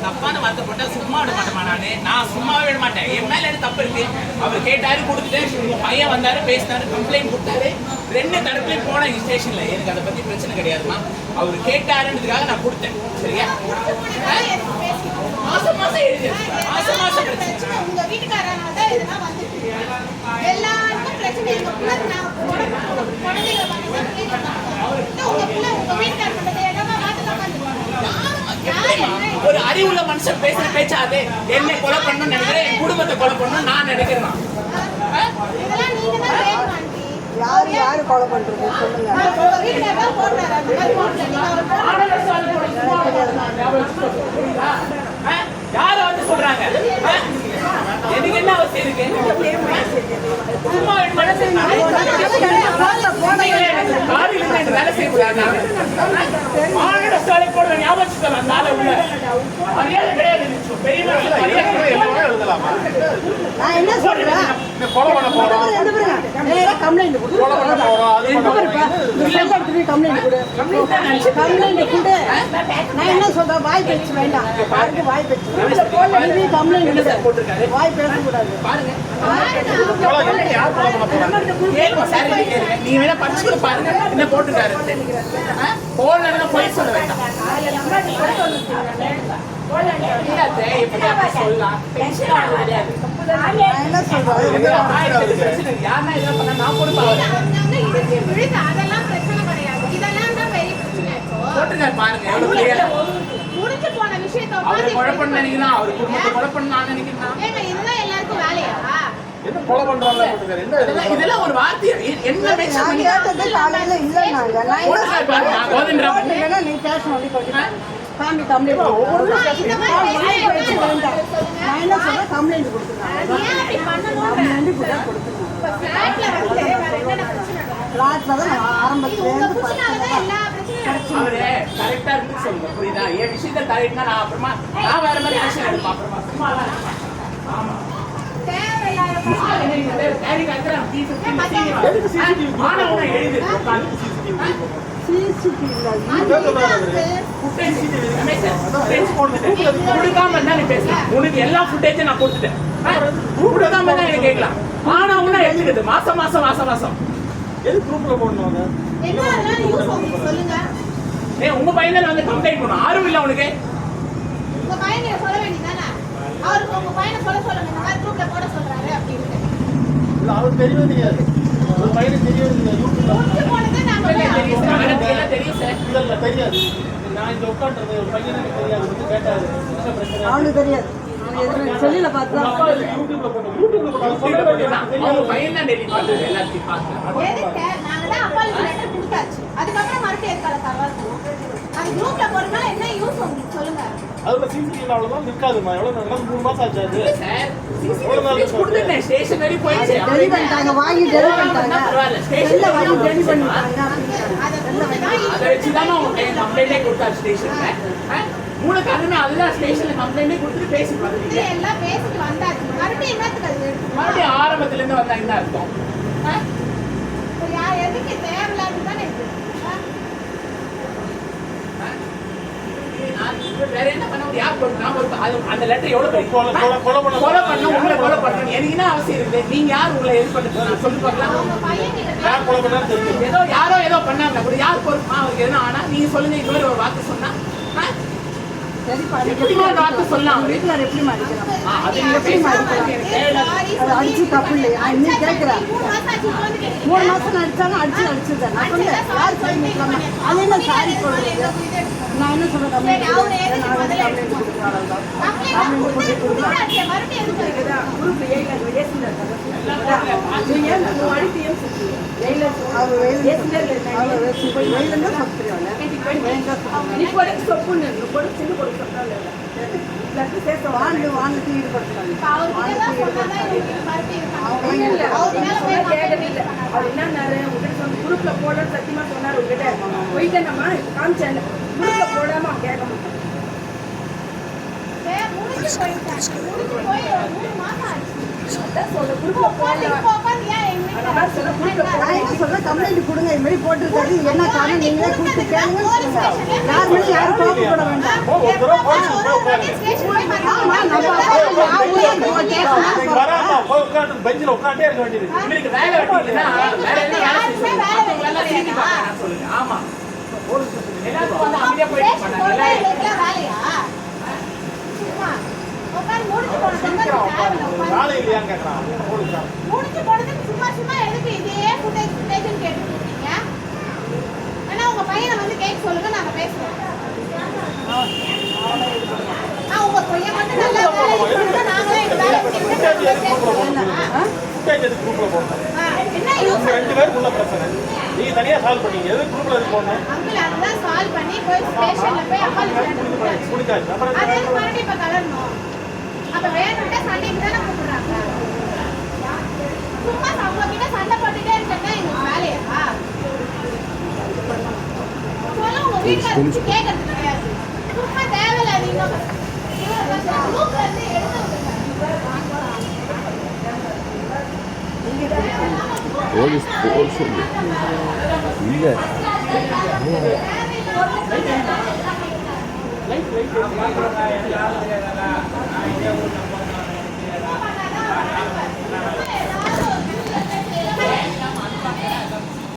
தப்பான வார்த்தை போட்டா சும்மா விட மாட்டேமா நான் சும்மாவே விட மாட்டேன். என் மேல என்ன தப்பு இருக்கு? அவர் கேட்டாரு, கொடுத்துட்டேன். உங்க பையன் வந்தாரு, பேசினாரு, கம்ப்ளைண்ட் கொடுத்தாரு. 2 தடவையும் போனேன் ஸ்டேஷன்ல. எனக்கு அதை பத்தி பிரச்சனை கிடையாதுமா. அவர் கேட்டாருன்றதுக்காக நான் கொடுத்தேன். சரியா? மாசம் மாசம் எழுதி மாசம் மாசம் பிரச்சனை. உங்க வீட்டுக்காரனால தான் இதெல்லாம் வந்துட்டு எல்லாருக்கும் பிரச்சனை. எங்க பிள்ளை நான் குழந்தைங்க ஒரு அறிவுள்ள மனுஷன் பேசுற பேச்சாது என்னை கொலை பண்ணணும்னு நினைக்கிறேன், என் குடும்பத்தை கொலை பண்ணணும் நான் நினைக்கிறேன். யாரு கொலை பண்றது சொல்லுங்க. யார வந்து சொல்றாங்க? எனக்கு என்ன அவசியம் இருக்கு? சும்மா வேலை செய்யக்கூடாது. போடுற ஞாபகம் அந்த உள்ள மரியாதை கிடையாது. நான் என்ன சொல்றேன், கம்ப்ளைண்ட் கொடு. நான் என்ன சொல்றேன், வாய் பேச்சு வேண்டாம். வாய் பேச்சு கம்ப்ளைண்ட் வாய் பேசக்கூடாது. நீங்க வேணா படிச்சு பாருங்க என்ன போட்டுட்டாரு. போன போய் சொல்ல வேண்டாம். சொல்லலாம் என்ன சொல்றேன், யாருன்னா இதெல்லாம் பண்ணா நான் கொடுப்பேன். அதெல்லாம் பிரச்சனை கிடையாது. இதெல்லாம் தான் பெரிய பிரச்சனை. போட்டுருக்காரு பாருங்க எவ்வளவு கிளியரா. முடிஞ்சு போன விஷயத்தை அவரை கொலை பண்ண நினைக்கிறான், அவர் குடும்பத்தை கொலை பண்ண நான் நினைக்கிறேன். ஏங்க இதெல்லாம் எல்லாருக்கும் வேலையா? என்ன கொலை பண்றாங்க போட்டுருக்காரு. என்ன இதெல்லாம் ஒரு வார்த்தை என்ன மென்ஷன் பண்ணி காலையில இல்ல நீ பேச சொல்லி ஃபேமிலி கம்ப்ளைண்ட் நான் என்ன சொல்றேன், கம்ப்ளைண்ட் கொடுத்துருக்காங்க. அவரு கரெக்டா இருக்கு சொல்லுங்க, புரியுதா? என் விஷயத்த கரெக்ட்னா நான் அப்புறமா நான் வேற மாதிரி ஆக்ஷன் எடுப்பேன். அப்புறமா சும்மா ஆமா உனக்கு எல்லா ஃபுட்டேஜும் நான் கொடுத்துட்டேன். கூப்பிடாம தான் எனக்கு கேட்கலாம். ஆனா உன்ன எடுத்துக்கிட்டு மாசம் மாசம் மாசம் மாசம் எது குரூப்ல போடணும்? உங்க பையன் வந்து கம்ப்ளைண்ட் பண்ணும். ஆரும் இல்ல உனக்கு. உங்க பையனை சொல்ல வேண்டியதானே? அவருக்கு உங்க பையனை சொல்ல சொல்லுங்க. இந்த மாதிரி குரூப்ல போட சொல்றாரு அப்படின்னு. இல்ல அவருக்கு தெரியவே தெரியாது. ஒரு பையனுக்கு தெரியவே தெரியாது. முடிஞ்சு போனதே நாங்க தெரியும் சார். இல்ல தெரியாது. நான் இங்க உட்கார்றது ஒரு பையனுக்கு தெரியாது. வந்து கேட்டாரு என்ன பிரச்சனை அவனுக்கு தெரியாது. செல்லில பார்த்தா யூடியூப்ல போட்டு சொல்ல வேண்டியது. அவங்க பையன் தான் டெலிட் பண்றது எல்லாத்தையும் பார்த்து. எதுக்கு நாங்க தான் அப்பாலஜி லெட்டர் கொடுத்தாச்சு. அதுக்கப்புறம் மறுபடியும் எதுக்கால தரவாது? அது குரூப்ல போறதுனால என்ன யூஸ் உங்களுக்கு சொல்லுங்க. அதுல சிசிடிவி அவ்வளவுதான் நிக்காதுமா. எவ்வளவு நாள் 3 மாசம் ஆச்சு அது. சார் சிசிடிவி கொடுத்துட்டேன். ஸ்டேஷன் வரை போயிடுச்சு. டெலிவரி பண்ணிட்டாங்க, வாங்கி டெலிவரி பண்ணிட்டாங்க. பரவாயில்ல. ஸ்டேஷன்ல வாங்கி டெலிவரி பண்ணிட்டாங்க. அதை வச்சு தான் அவங்க கம்ப்ளைண்டே கொடுத்தாரு ஸ்டேஷன்ல. மூணு காரணமே அதுதான் ஸ்டேஷன்ல கம்ப்ளைண்டே கொடுத்துட்டு பேசி பார்த்துட்டீங்க. எல்லாம் பேசிட்டு வந்தாச்சு. மறுபடியும் என்னத்துக்கு அது? மறுபடியும் ஆரம்பத்துல இருந்து வந்தா என்ன அர்த்தம்? யார் எதுக்கு தேவையில்லாது தானே இது? வேற என்ன பண்ண முடியும்? யார் போட்டு அந்த லெட்டர் எவ்வளவு கொலை பண்ண உங்களை கொலை பண்ணணும் எனக்கு என்ன அவசியம் இருக்குது? நீங்க யார் உங்களை எது பண்ணுறது சொல்லி பார்க்கலாம். யார் கொலை பண்ணான்னு தெரியும். ஏதோ யாரோ ஏதோ பண்ணாங்க கூட யார் பொறுப்பா அவருக்கு எதுனா ஆனா நீங்க சொல்லுங்க. இந்த மாதிரி ஒரு வார்த்தை சொன்னா எப்படி ஒரு வார்த்தை சொல்லலாம்? வீட்டுல எப்படி மாறிக்கலாம்? அது நீங்க பேசுறது அடிச்சு தப்பு இல்லையா? நீ கேட்கிற 3 மாசம் அடிச்சாலும் அடிச்சுதான் நான் சொன்னேன். யார் சொல்லி அது என்ன சாரி சொல்றது? நான் என்ன சொல்றேன், வாங்கிட்டு ஈடுபடுத்துறாங்க. குரூப்ல போட சத்தியமா சொன்னாரு உங்ககிட்ட போயிட்டு நம்ம காமிச்சேன். குரூப்ல போடாம கேட்க மாட்டோம். கம்ப்ளைண்ட் கொடுங்க. இது மாதிரி போட்டுருக்காரு, என்ன காரணம் நீங்களே கூப்பிட்டு கேளுங்க. யாருமே யாரும் கோபப்பட வேண்டாம். பண்ணி ஸ்டேஷன் போய் ஆமா, நம்ம வராம உட்காந்து பெஞ்சில் உட்காண்டே இருக்க வேண்டியது. இவருக்கு வேலை வெட்டி இல்லைன்னா வேற என்ன வேலை செய்யணும்? மத்தவங்களெல்லாம் சீண்டி பார்க்கறான்னு சொல்லுங்க. ஆமா. எல்லாத்துக்கும் வந்து அமைதியா போயிட்டு ஸ்டேஷன் இருப்பாங்க. போறதா இல்ல வேலையா சும்மா உட்கார்ந்து முடிச்சு போனதுக்கு தேவையில்ல உட்கார்ந்து வேலை இல்லையான்னு கேட்கறான் போலீஸ்காரன். முடிச்சு போனதுக்கு சும்மா சும்மா எதுக்கு இதே ஃபுட்டேஜ்னு கேட்டுட்டு இருக்கீங்க? ஏன்னா உங்க பையனை வந்து கேட்க சொல்லுங்க, நாங்க பேசுறோம். உங்க பையன் மட்டும் நல்லா வேலை செய்யணும்னா நாங்களே எங்க வேலை ஃபுட்டேஜ் எதுக்கு குரூப்ல போடணும்? என்ன யூஸ் உங்க 2 பேருக்குள்ள பிரச்சனை. நீங்க தனியா சால்வ் பண்ணீங்க. எதுக்கு குரூப்ல எதுக்கு போடணும்? அங்கிள் அதுதான் சால்வ் பண்ணி போய் ஸ்டேஷன்ல போய் அப்பாலிஜி முடிஞ்சாச்சு. அப்புறம் அது எதுக்கு மறுபடியும் இப்ப கலரணும்? அப்ப வேணும்ட்டா சண்டைக்கு தானே கூப்பிடுறாங்க. சும்மா அவங்க கிட்ட சண்டை போட்டுட்டே இருக்கா எங்க வேலையா? சொல்ல உங்க வீட்டுல வச்சு கேட்கறது கிடையாது. சும்மா தேவையில்ல நீங்க குரூப்ல இருந்து எடுத்து விடுங்க. போலீஸ் போலீஸ் இல்லை லைட்